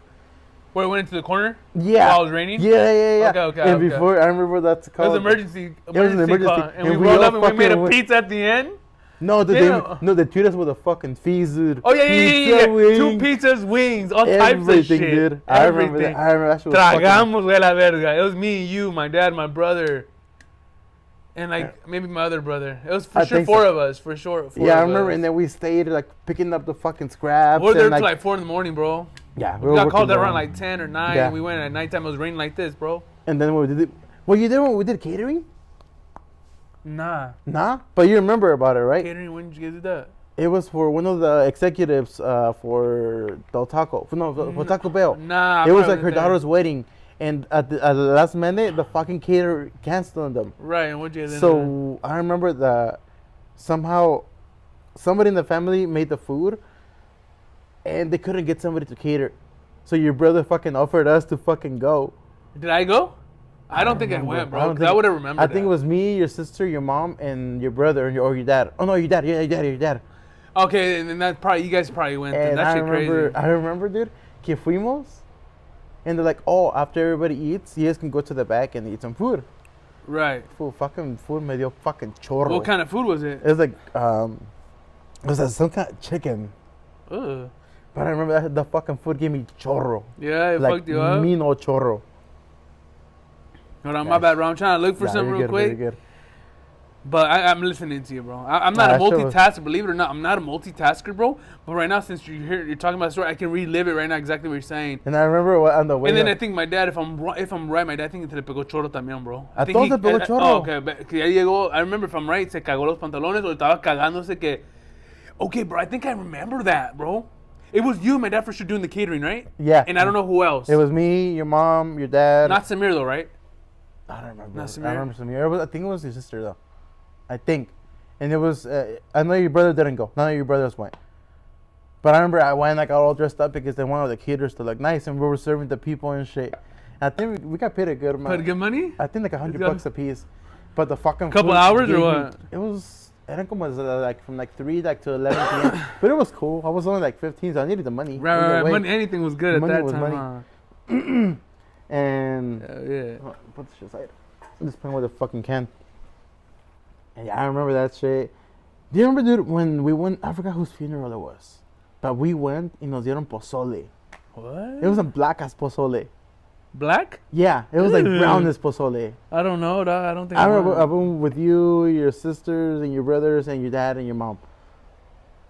B: Where it went into the corner?
A: Yeah.
B: While it was raining?
A: Yeah.
B: Okay.
A: And before, I remember that's
B: It
A: called...
B: was emergency.
A: It was an emergency.
B: call. And we
A: we
B: rolled
A: all
B: up and we made a
A: fucking
B: pizza at the end.
A: No,
B: Yeah.
A: they treat us with a fucking fees, dude.
B: Oh, yeah.
A: Pizza,
B: 2
A: wings,
B: pizzas, wings, all types of
A: everything,
B: shit.
A: dude. I remember that. I remember that shit was fucking...
B: Tragamos, güey, la verga. It was me, you, my dad, my brother. And like maybe my other brother. It was for sure 4 of us, for sure.
A: Yeah, I remember, and then we stayed like picking up the fucking scraps.
B: We were there
A: and,
B: till like 4 in the morning, bro.
A: Yeah,
B: We got called
A: working
B: around like 10 or 9.
A: Yeah.
B: And we went at nighttime. It was raining like this, bro.
A: And then what we did? Well, you did when we did catering?
B: Nah.
A: But you remember about it, right?
B: Catering, when did you guys do that?
A: It was for one of the executives for Del Taco. For Taco Bell.
B: Nah.
A: It was like her daughter's wedding. And at the last minute, the fucking caterer canceled them.
B: Right, and what'd you guys
A: So I remember that somehow somebody in the family made the food and they couldn't get somebody to cater. So your brother fucking offered us to fucking go.
B: Did I go? I don't think I went, bro. Because I would have remembered.
A: I think it was me, your sister, your mom, and your brother, or your dad. Oh no, your dad. Yeah, your dad.
B: Okay, and then that probably you guys probably went. Then.
A: And
B: That
A: I
B: shit
A: remember,
B: crazy.
A: I remember, dude, que fuimos, and they're like, oh, after everybody eats, you guys can go to the back and eat some food.
B: Right.
A: Fucking food me dio fucking chorro.
B: What kind of food was it?
A: It was like, it was like some kind of chicken.
B: Ugh.
A: But I remember that the fucking food gave me chorro.
B: Yeah, it
A: Like,
B: fucked you up.
A: me no chorro.
B: Hold on, my bad, bro. I'm trying to look for
A: Nah,
B: something
A: you're
B: real
A: good,
B: quick.
A: you're good.
B: But I'm listening to you, bro. I'm not a
A: that shit was-
B: multitasker, believe it or not. I'm not a multitasker, bro. But right now, since you're talking about the story, I can relive it right now exactly what you're saying.
A: And I remember on the way
B: And then
A: up-
B: I think my dad, if I'm right, my dad think que le pegó chorro también, bro.
A: A
B: think
A: todos le pegó chorro.
B: Oh, okay. Que ya llegó. I remember if I'm right, se cagó los pantalones o estaba cagándose que. Okay, bro. I think I remember that, bro. It was you and my dad for sure doing the catering, right?
A: Yeah.
B: And I don't know who else.
A: It was me, your mom, your dad.
B: Not Samir though, right?
A: I don't remember.
B: Not Samir?
A: I remember Samir. I think it was your sister though. I think. And it was, I know your brother didn't go. None of your brothers went. But I remember I went, like, all dressed up because they wanted the caterers to look nice. And we were serving the people and shit. And I think we got paid a good amount.
B: Paid good money?
A: I think like $100 a piece. But the fucking
B: couple
A: food
B: hours or
A: gave
B: what?
A: me, it was, eran como like from like 3 like to 11 p.m. But it was cool. I was only like 15, so I needed the money.
B: Right. Money, anything was good
A: money
B: at that
A: was
B: time.
A: money. And
B: Yeah.
A: put this shit aside. I'm just playing with a fucking can. And yeah, I remember that shit. Do you remember, dude, when we went? I forgot whose funeral it was, but we went y nos dieron pozole.
B: What?
A: It was a black ass pozole.
B: Black?
A: Yeah, it was like brown as pozole.
B: I don't know, dog. I don't think
A: I remember I went with you, your sisters, and your brothers, and your dad and your mom.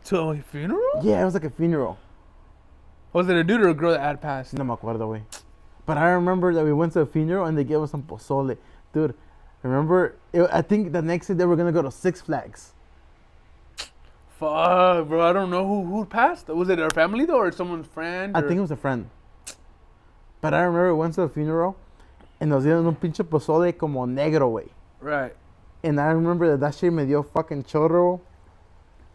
B: To a funeral?
A: Yeah, it was like a funeral.
B: Was it a dude or a girl that had passed?
A: No me acuerdo, güey. But I remember that we went to a funeral and they gave us some pozole. Dude, remember, I think the next day they were going to go to Six Flags.
B: Fuck, bro. I don't know who passed. Was it our family, though, or someone's friend?
A: I think it was a friend. But I remember we went to the funeral and nos dieron un pinche pozole como negro, güey.
B: Right.
A: And I remember that shit me dio fucking chorro.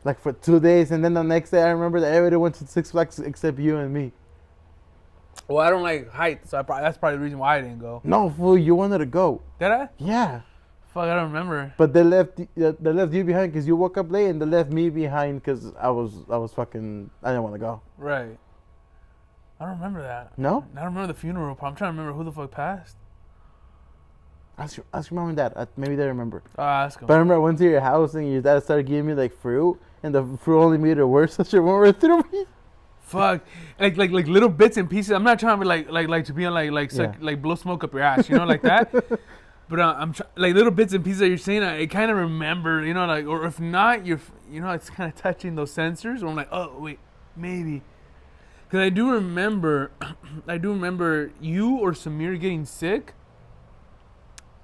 A: Like for 2 days. And then the next day I remember that everybody went to Six Flags except you and me.
B: Well, I don't like heights, so that's probably the reason why I didn't go.
A: No, fool, you wanted to go.
B: Did I?
A: Yeah.
B: Fuck, I don't remember.
A: But they left you behind because you woke up late, and they left me behind because I was fucking, I didn't want to go.
B: Right. I don't remember that.
A: No?
B: I don't remember the funeral. I'm trying to remember who the fuck passed.
A: Ask your mom and dad. Maybe they remember.
B: Oh, ask them.
A: But I remember I went to your house and your dad started giving me like fruit, and the fruit only made it worse. So shit went right through me.
B: Fuck, like little bits and pieces. I'm not trying to be like to be on like blow smoke up your ass, you know, like that. But I'm like little bits and pieces that you're saying. I kind of remember, you know, like, or if not, you know, it's kind of touching those sensors. Where I'm like, oh wait, maybe, because I do remember you or Samir getting sick,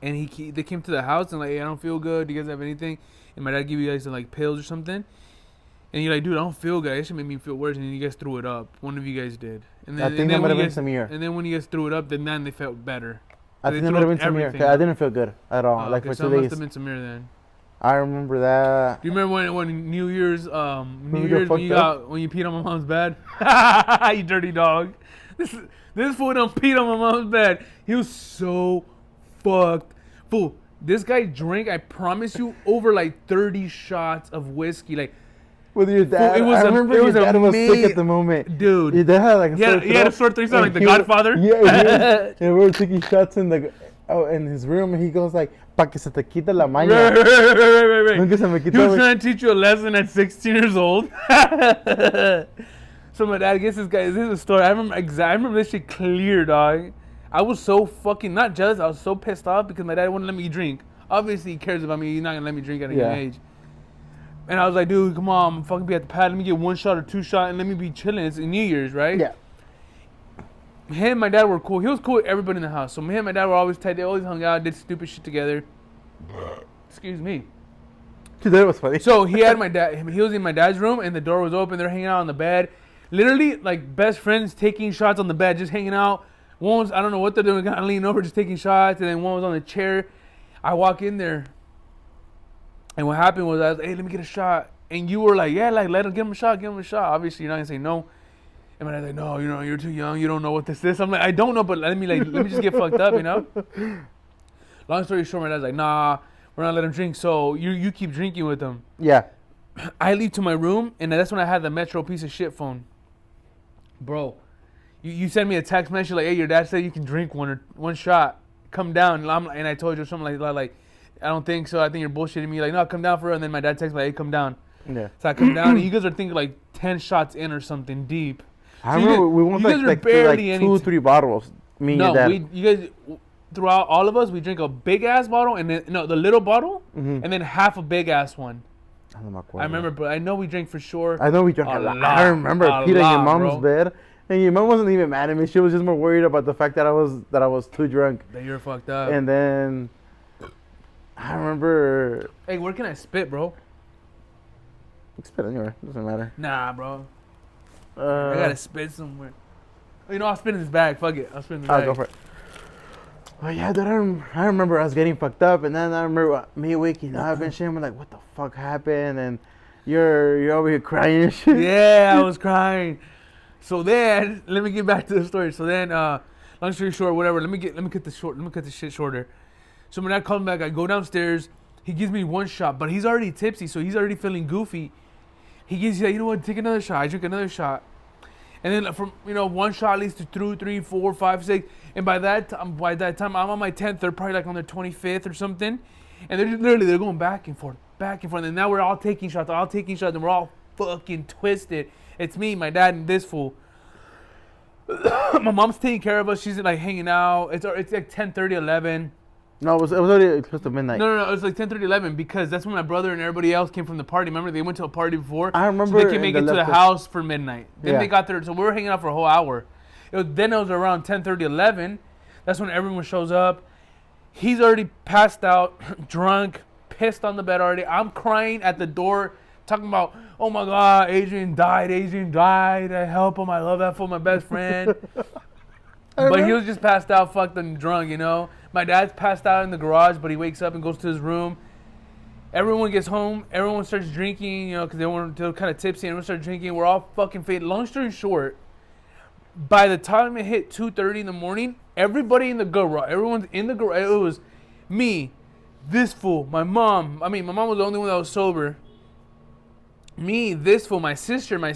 B: and they came to the house and like, hey, I don't feel good. Do you guys have anything? And my dad gave you guys some like pills or something. And you're like, dude, I don't feel good. It should make me feel worse. And then you guys threw it up. One of you guys did. And then,
A: I think that might have been Samir.
B: And then when you guys threw it up, then they felt better.
A: I think that might have been Samir. 'Cause I didn't feel good at all. Like
B: okay,
A: for
B: so
A: 2
B: it
A: days.
B: must have been Samir then.
A: I remember that.
B: Do you remember when New Year's when you peed on my mom's bed? You dirty dog. This fool done peed on my mom's bed. He was so fucked. Fool, this guy drank, I promise you, over like 30 shots of whiskey. Like,
A: with your dad, I remember your dad was sick at the moment.
B: Dude.
A: Your dad had like a sore throat.
B: He had a sore throat, like the Godfather.
A: Yeah, and we were taking shots in his room, and he goes like, pa que se te quita la maña.
B: Right.
A: Nunca se me
B: He
A: quitó,
B: was trying to teach you a lesson at 16 years old. So my dad gets this guy. This is a story. I remember this shit clear, dog. I was so fucking not jealous. I was so pissed off because my dad wouldn't let me drink. Obviously, he cares about me. He's not gonna let me drink at a young age. And I was like, dude, come on, I'm fucking be at the pad. Let me get 1 shot or 2 shots and let me be chilling. It's New Year's, right?
A: Yeah.
B: Him and my dad were cool. He was cool with everybody in the house. So him and my dad were always tight. They always hung out, did stupid shit together. Excuse me.
A: That was funny.
B: So he was in my dad's room and the door was open. They're hanging out on the bed. Literally, like best friends taking shots on the bed, just hanging out. One was, I don't know what they're doing, kind of leaning over, just taking shots. And then one was on the chair. I walk in there. And what happened was, I was like, hey, let me get a shot. And you were like, yeah, like, give him a shot. Obviously, you're not going to say no. And my dad's like, no, you know, you're too young. You don't know what this is. I'm like, I don't know, but let me just get fucked up, you know? Long story short, my dad's like, nah, we're not letting him drink. So you keep drinking with him.
A: Yeah.
B: I leave to my room, and that's when I had the Metro piece of shit phone. Bro, you send me a text message like, hey, your dad said you can drink one shot. Come down. And I told you something like that, like, I don't think so. I think you're bullshitting me. Like, no, come down for it. And then my dad texts me, like, hey, come down.
A: Yeah.
B: So I come down, and you guys are thinking like 10 shots in or something deep.
A: I remember we went like 2 or 3 bottles. Me and your dad.
B: You guys, throughout all of us, we drink a big ass bottle, and then the little bottle, and then half a big ass one. I remember, but I know we drank for sure.
A: I know we drank a lot. I remember Peter in your mom's bed, and your mom wasn't even mad at me. She was just more worried about the fact that I was too drunk.
B: That you're fucked up.
A: And then I remember.
B: Hey, where can I spit, bro?
A: Spit anywhere. Doesn't matter.
B: Nah, bro. I gotta spit somewhere. You know, I'll spit in this bag. Fuck it. I'll spit in the bag.
A: Go for it. Oh yeah, dude, I remember I was getting fucked up, and then I remember me waking up and shit. I'm like, what the fuck happened? And you're over here crying and shit.
B: Yeah, I was crying. So then, let me get back to the story. So then, long story short, whatever. Let me cut the shit shorter. So when I come back, I go downstairs. He gives me one shot, but he's already tipsy, so he's already feeling goofy. He's like, you know what? Take another shot. I drink another shot, and then from one shot leads to 2, 3, 4, 5, 6, and by that time I'm on my 10th. They're probably like on their 25th or something, and they're going back and forth, and now we're all taking shots, and we're all fucking twisted. It's me, my dad, and this fool. My mom's taking care of us. She's like hanging out. It's like 10:30, 11.
A: No, it was already close to midnight.
B: No. It was like 10:30, 11 because that's when my brother and everybody else came from the party. Remember, they went to a party before.
A: I remember.
B: So they could make it to the house for midnight. Then they got there. So we were hanging out for a whole hour. Then it was around 10:30, 11. That's when everyone shows up. He's already passed out, drunk, pissed on the bed already. I'm crying at the door, talking about, oh my God, Adrian died. I help him. I love that fool, my best friend. But he was just passed out, fucked and drunk, My dad's passed out in the garage, but he wakes up and goes to his room. Everyone gets home. Everyone starts drinking, because they were kind of tipsy. Everyone starts drinking. We're all fucking faded. Long story short, by the time it hit 2:30 in the morning, everybody in the garage, everyone's in the garage. It was me, this fool, my mom. My mom was the only one that was sober. Me, this fool, my sister, my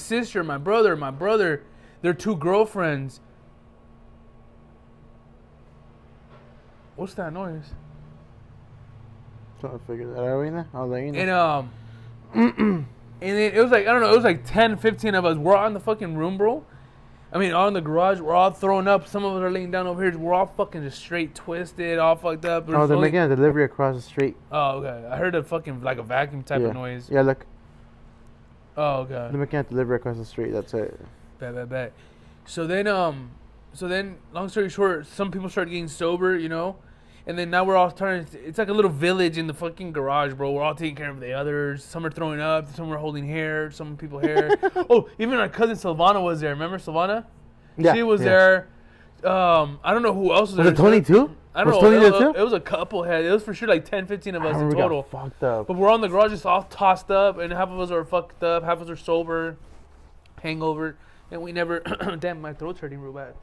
B: brother, their 2 girlfriends. What's that noise?
A: Trying to figure that out right now. I was like,
B: And and then it was like, I don't know, it was like 10, 15 of us. We're all in the fucking room, bro. All in the garage. We're all throwing up. Some of us are laying down over here. We're all fucking just straight twisted, all fucked up.
A: They're making a delivery across the street.
B: Oh, okay. I heard a fucking, like a vacuum type of noise.
A: Yeah, look.
B: Oh, okay.
A: They're making a delivery across the street. That's it.
B: Bet. So then, long story short, some people started getting sober, And then now we're all starting. It's like a little village in the fucking garage, bro. We're all taking care of the others. Some are throwing up. Some are holding hair. Some people hair. Oh, even our cousin Silvana was there. Remember Silvana?
A: Yeah.
B: She was there. I don't know who else was there.
A: Was it Tony too?
B: I don't know.
A: Tony there too?
B: It was a couple head. It was for sure like 10, 15 of us in total.
A: Got fucked up.
B: But we're on the garage, just all tossed up, and half of us are fucked up. Half of us are sober, hangover, and we never. Damn, my throat's hurting real bad.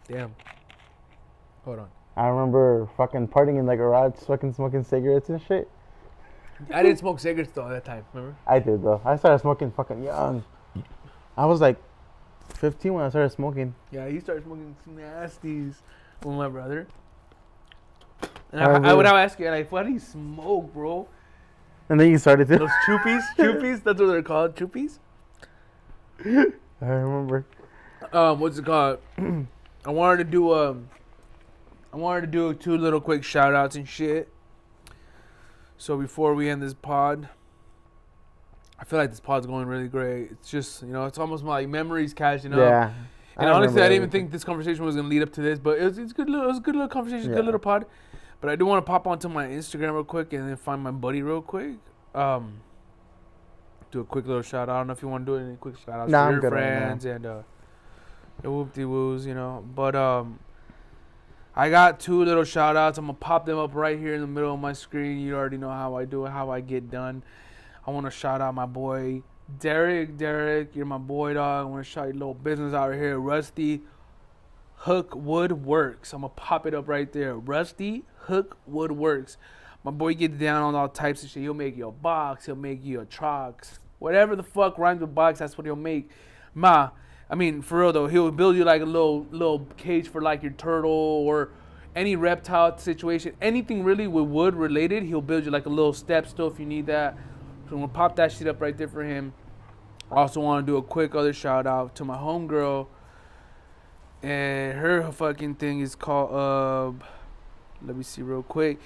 B: Damn. Hold on.
A: I remember fucking partying in the garage, fucking smoking cigarettes and shit.
B: I didn't smoke cigarettes though at that time, remember?
A: I did though. I started smoking fucking young. I was like 15 when I started smoking.
B: Yeah, he started smoking nasties with my brother. And I would ask you, like, why do you smoke, bro?
A: And then you started to.
B: Those chuppies, that's what they're called, chuppies.
A: I remember.
B: What's it called? I wanted to do 2 little quick shout outs and shit. So before we end this pod, I feel like this pod's going really great. It's just, it's almost like memories catching up.
A: Yeah.
B: And honestly, I didn't even think this conversation was going to lead up to this, but it was a good little conversation, good little pod. But I do want to pop onto my Instagram real quick and then find my buddy real quick. Do a quick little shout out. I don't know if you want to do any quick shout outs to your friends and the whoop-de-woos, But I got 2 little shout outs. I'm going to pop them up right here in the middle of my screen. You already know how I do it, how I get done. I want to shout out my boy Derek. Derek, you're my boy, dog. I want to shout your little business out here. Rusty Hook Woodworks. I'm going to pop it up right there. Rusty Hook Woodworks. My boy gets down on all types of shit. He'll make you a box. He'll make you a trucks. Whatever the fuck rhymes with box, that's what he'll make. For real though, he'll build you like a little cage for like your turtle or any reptile situation. Anything really with wood related, he'll build you like a little step stool if you need that. So I'm going to pop that shit up right there for him. I also want to do a quick other shout out to my homegirl. And her fucking thing is called, let me see real quick.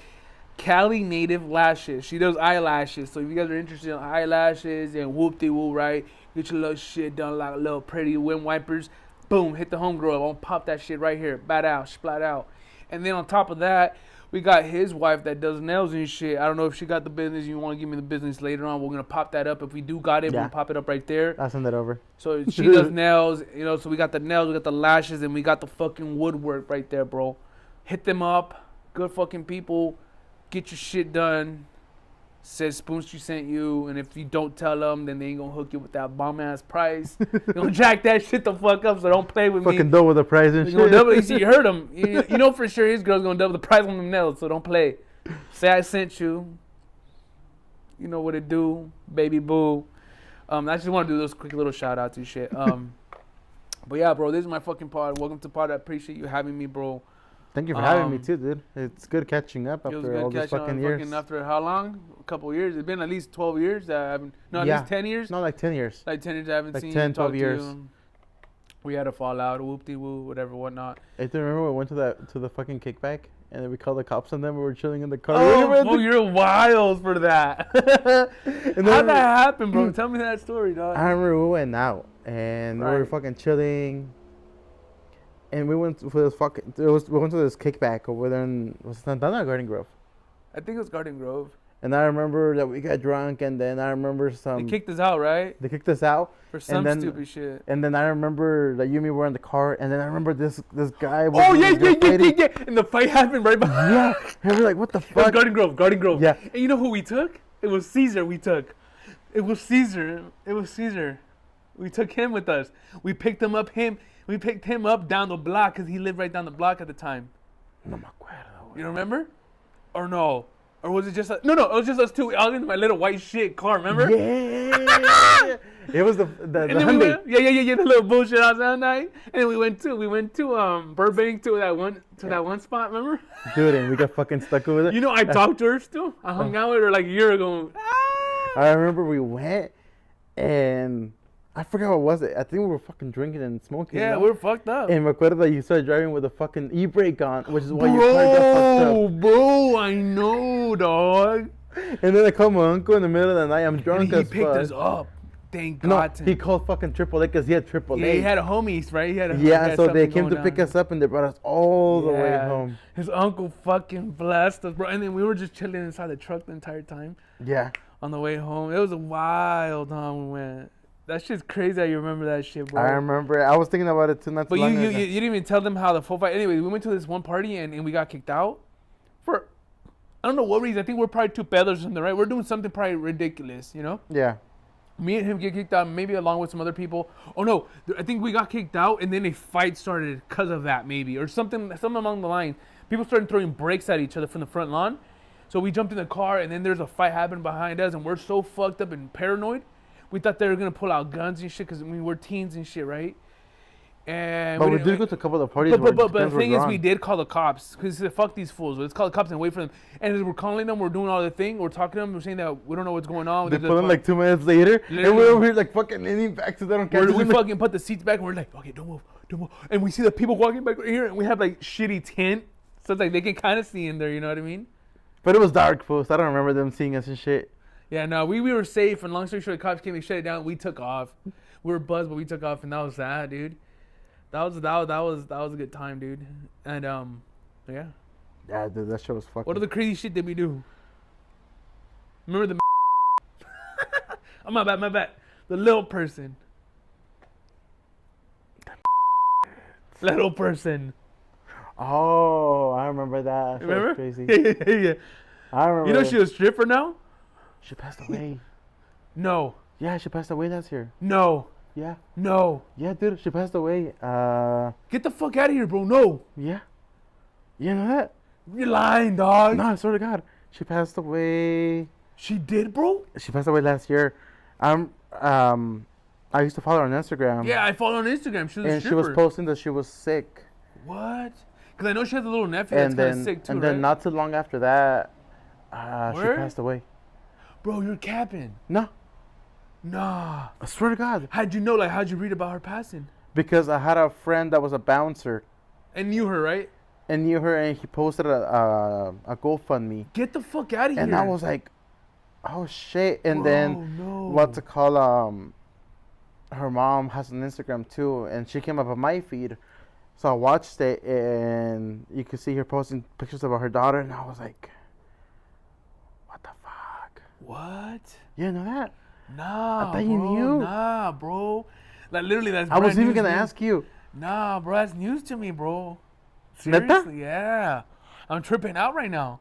B: Cali Native Lashes. She does eyelashes. So if you guys are interested in eyelashes and whoop-de-woo, right? Get your little shit done like little pretty wind wipers. Boom, hit the homegirl. I'm gonna pop that shit right here. Bat out, splat out. And then on top of that, We got his wife that does nails and shit. I don't know if she got the business. You want to give me the business later on? We're gonna pop that up. If we do got it, we're gonna pop it up right there.
A: I'll send that over.
B: So she does nails, you know. So we got the nails, we got the lashes, and we got the fucking woodwork right there, bro. Hit them up. Good fucking people. Get your shit done. Says Spoon Street sent you, and if you don't tell them, then they ain't gonna hook you with that bomb ass price. They gonna jack that shit the fuck up, so don't play with me.
A: Fucking double the price and shit.
B: You see, you heard him. You know for sure his girl's gonna double the price on them nails, so don't play. Say I sent you. You know what it do, baby boo. I just want to do those quick little shout outs and shit. But yeah, bro, this is my fucking pod. Welcome to pod. I appreciate you having me, bro.
A: Thank you for having me too, dude. It's good catching up after all these fucking years.
B: After how long? A couple of years. It's been at least 12 years that I haven't. No, at least 10 years.
A: No, like 10 years.
B: Like 10 years I haven't seen.
A: 10, 12 years.
B: We had a fallout, whoop-de-woo, whatever, whatnot.
A: I do remember we went to the fucking kickback and then we called the cops on them. We were chilling in the car.
B: Oh, you're wild for that. How'd that happen, bro? Tell me that story, dog.
A: I remember we went out and we were fucking chilling. And we went for this we went to this kickback over there in, was it Santana or Garden Grove?
B: I think it was Garden Grove.
A: And I remember that we got drunk, and then I remember
B: They kicked us out, right?
A: They kicked us out.
B: For some stupid shit.
A: And then I remember that you and me were in the car, and then I remember this guy.
B: Oh, yeah. And the fight happened right behind.
A: Yeah. And we're like, what the fuck?
B: It was Garden Grove.
A: Yeah.
B: And you know who we took? It was Caesar we took. It was Caesar. We took him with us. We picked him up down the block because he lived right down the block at the time.
A: No me acuerdo.
B: You remember? Or no? Or was it just no, it was just us two. I was in my little white shit car, remember?
A: Yeah. It was the Hyundai.
B: The little bullshit outside night. And then we went to Burbank to that one spot, remember?
A: Dude, and we got fucking stuck over there.
B: You know, I talked to her still. I hung out with her like a year ago.
A: I remember we went and I forgot what was it. I think we were fucking drinking and smoking.
B: Yeah, we were fucked up.
A: And me acuerdo that you started driving with a fucking e-brake on, which is why your car got fucked up.
B: Bro, I know, dog.
A: And then I called my uncle in the middle of the night. I'm drunk as fuck.
B: He picked us up. Thank God.
A: No, he called fucking AAA because he had AAA.
B: Yeah, he had a homies, right?
A: So they came to pick us up and they brought us all the way home.
B: His uncle fucking blessed us, bro. And then we were just chilling inside the truck the entire time.
A: Yeah.
B: On the way home. It was a wild time we went. That shit's crazy how you remember that shit, bro.
A: I remember. I was thinking about it too.
B: But you didn't even tell them how the full fight. Anyway, we went to this one party and we got kicked out for I don't know what reason. I think we're probably two peddlers or something, right? We're doing something probably ridiculous, you know?
A: Yeah.
B: Me and him get kicked out, maybe along with some other people. Oh no, I think we got kicked out and then a fight started because of that, maybe, or something along the line. People started throwing bricks at each other from the front lawn. So we jumped in the car and then there's a fight happening behind us and we're so fucked up and paranoid. We thought they were gonna pull out guns and shit because we're teens and shit, right? And
A: we did go to a couple of the parties.
B: But the thing is, we did call the cops because fuck these fools. Let's call the cops and wait for them. And as we're calling them, we're doing all the thing. We're talking to them. We're saying that we don't know what's going on.
A: They pull in like 2 minutes later, and we're over here like fucking leaning back so they don't catch us.
B: We fucking put the seats back and we're like, okay, don't move. And we see the people walking back here, and we have like shitty tint, so it's like they can kind of see in there. You know what I mean?
A: But it was dark, folks. I don't remember them seeing us and shit.
B: Yeah, no, we were safe, and long story short, the cops came and shut it down. We took off. We were buzzed, but we took off, and that was sad, dude. That was a good time, dude. And yeah.
A: Yeah, dude, that shit was fucking.
B: What other crazy shit did we do? Remember the? Oh, my bad. The little person. Little person.
A: Oh, I remember that. That
B: remember?
A: Was crazy.
B: Yeah.
A: I remember.
B: You know she was a stripper now?
A: She passed away.
B: No.
A: Yeah, she passed away last year.
B: No.
A: Yeah.
B: No.
A: Yeah, dude, she passed away.
B: Get the fuck out of here, bro. No.
A: Yeah. You know that?
B: You're lying, dog.
A: No, I swear to God. She passed away.
B: She did, bro?
A: She passed away last year. I used to follow her on Instagram.
B: Yeah, I follow her on Instagram. She was a stripper.
A: And she was posting that she was sick.
B: What? Because I know she has a little nephew that's kind of sick too,
A: And then
B: right?
A: not too long after that, she passed away.
B: Bro, you're capping.
A: No.
B: Nah.
A: I swear to God.
B: How'd you know? Like, how'd you read about her passing?
A: Because I had a friend that was a bouncer.
B: And knew her, right?
A: And knew her, and he posted a GoFundMe.
B: Get the fuck out of here.
A: And I was like, oh shit. And
B: Bro,
A: then, her mom has an Instagram too, and she came up on my feed. So I watched it, and you could see her posting pictures of her daughter, and I was like, what the fuck?
B: What?
A: You didn't know that?
B: Nah,
A: I thought
B: bro.
A: you knew.
B: Nah, bro. Like, literally, that's
A: I was even
B: going
A: going
B: to
A: to ask you.
B: Nah, bro, that's news to me, bro.
A: Neta?
B: Seriously, yeah. I'm tripping out right now.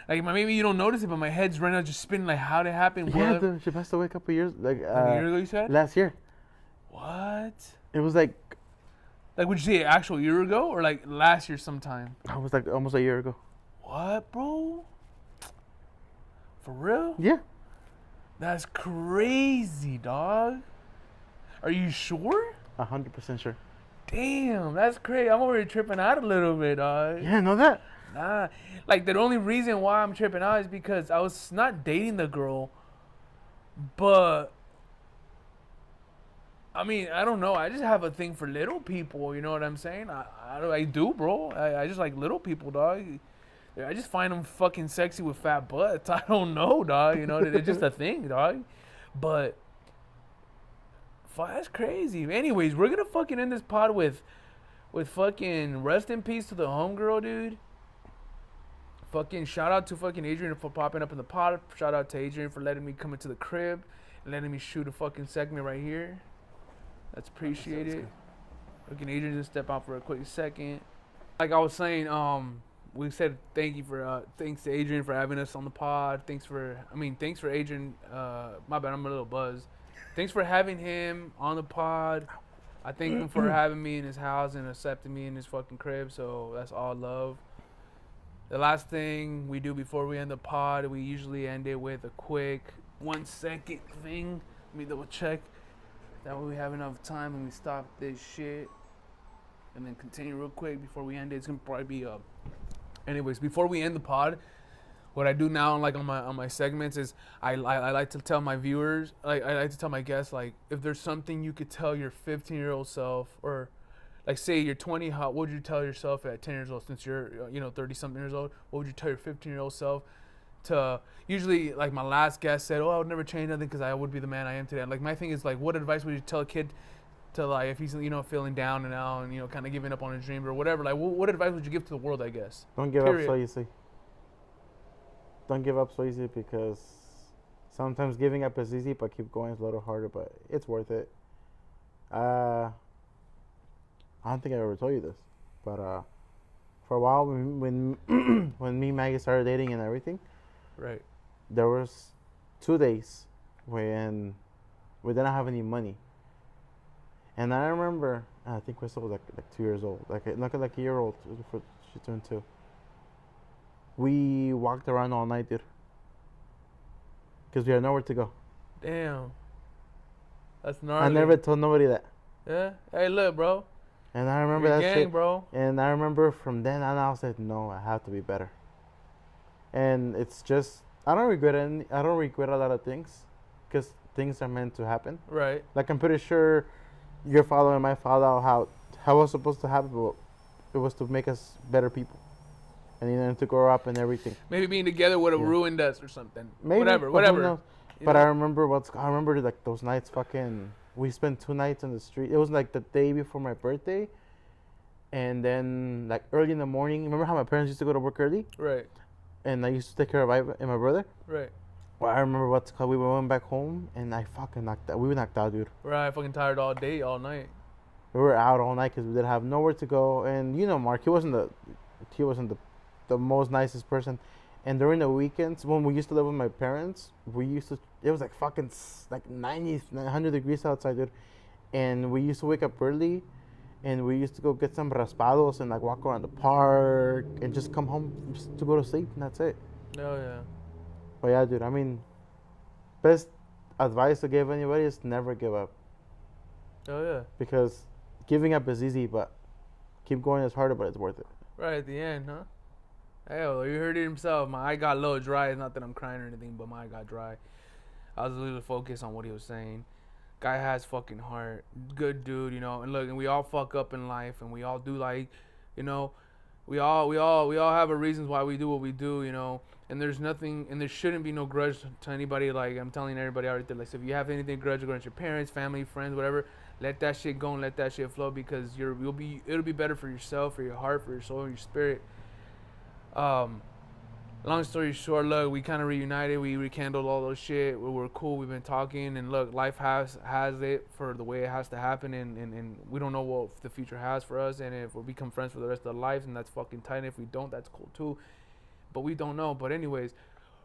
B: Like, maybe you don't notice it, but my head's right now just spinning, like, how'd it happen?
A: Yeah,
B: What?
A: dude, she passed away a couple years, like
B: A year ago, you said?
A: last year.
B: What?
A: It was like,
B: would you say actual year ago or like last year sometime?
A: I was like almost a year ago.
B: What, bro? For real?
A: Yeah.
B: That's crazy, dog. Are you sure?
A: 100% sure.
B: Damn, that's crazy. I'm already tripping out a little bit, dog.
A: Yeah, I know that.
B: Nah. Like, the only reason why I'm tripping out is because I was not dating the girl, but I mean, I don't know. I just have a thing for little people. You know what I'm saying? I do, bro. I just like little people, dog. I just find them fucking sexy with fat butts. I don't know, dog. You know, it's just a thing, dog. But fuck, that's crazy. Anyways, we're gonna fucking end this pod with fucking rest in peace to the homegirl, dude. Fucking shout out to fucking Adrian for popping up in the pod. Shout out to Adrian for letting me come into the crib and letting me shoot a fucking segment right here. That's appreciated. Fucking Adrian just step out for a quick second. Like I was saying, we said thanks to Adrian for having us on the pod. Thanks for Adrian. My bad, I'm a little buzzed. Thanks for having him on the pod. I thank him for having me in his house and accepting me in his fucking crib. So that's all love. The last thing we do before we end the pod, we usually end it with a quick 1 second thing. Let me double check. That way we have enough time and we stop this shit. And then continue real quick before we end it. It's gonna probably be anyways, before we end the pod, what I do now, like on my segments, is I like to tell my viewers, like I like to tell my guests, like if there's something you could tell your 15-year-old self, or like say you're 20, what would you tell yourself at 10 years old? Since you're 30-something years old, what would you tell your 15-year-old self? To usually, like my last guest said, I would never change nothing because I would be the man I am today. Like my thing is like, what advice would you tell a kid to, like, if he's feeling down and out and kind of giving up on his dream or whatever? Like what advice would you give to the world? I guess.
A: Don't give up so easy. Don't give up so easy, because sometimes giving up is easy, but keep going is a little harder. But it's worth it. I don't think I ever told you this, but for a while when when me and Maggie started dating and everything.
B: Right.
A: There was 2 days when we didn't have any money, and I remember I think Crystal was like 2 years old, like a year old before she turned 2. We walked around all night, dude, because we had nowhere to go.
B: Damn. That's gnarly.
A: I never told nobody that.
B: Yeah. Hey, look, bro.
A: And I remember
B: You're
A: that
B: gang,
A: shit,
B: bro.
A: And I remember from then on, I was like, no, I have to be better. And it's just, I don't regret a lot of things, because things are meant to happen.
B: Right.
A: Like, I'm pretty sure your father and my father, how it was supposed to happen, but it was to make us better people, and to grow up and everything.
B: Maybe being together would have ruined us or something.
A: Maybe,
B: whatever.
A: But I remember like those nights. Fucking, we spent 2 nights on the street. It was like the day before my birthday, and then like early in the morning. Remember how my parents used to go to work early?
B: Right.
A: And I used to take care of Ivan and my brother.
B: Right.
A: Well, I remember we went back home, and I fucking knocked out. We were knocked out, dude.
B: Right. Fucking tired all day, all night.
A: We were out all night because we didn't have nowhere to go. And Mark, he wasn't the most nicest person. And during the weekends, when we used to live with my parents, it was like fucking like 100 degrees outside, dude. And we used to wake up early, and we used to go get some raspados and like walk around the park and just come home just to go to sleep, and that's it.
B: Oh yeah.
A: But yeah, dude, I mean, best advice to give anybody is never give up.
B: Oh yeah.
A: Because giving up is easy, but keep going is harder, but it's worth it.
B: Right at the end, huh? Hell, you heard it himself. My eye got a little dry. It's not that I'm crying or anything, but my eye got dry. I was a little focused on what he was saying. Guy has fucking heart. Good dude, And look, and we all fuck up in life, and we all do, like, we all have our reasons why we do what we do, And there's nothing, and there shouldn't be no grudge to anybody. Like I'm telling everybody out there, like, so if you have anything grudge against your parents, family, friends, whatever, let that shit go and let that shit flow, because it'll be better for yourself, for your heart, for your soul, your spirit. Long story short, look, we kind of reunited. We rekindled all those shit. We were cool. We've been talking, and look, life has it for the way it has to happen, and we don't know what the future has for us. And if we become friends for the rest of our lives, and that's fucking tight. And if we don't, that's cool too. But we don't know. But anyways,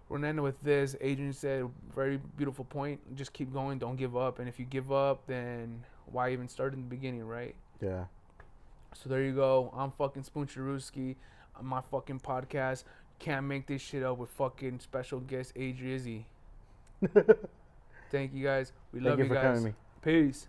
B: we're gonna end with this. Adrian said, very beautiful point. Just keep going. Don't give up. And if you give up, then why even start in the beginning, right?
A: Yeah.
B: So there you go. I'm fucking Spoon Cheruski. On my fucking podcast. Can't make this shit up with fucking special guest Adrian. Thank you guys. We love you guys.
A: Thank you for coming me.
B: Peace.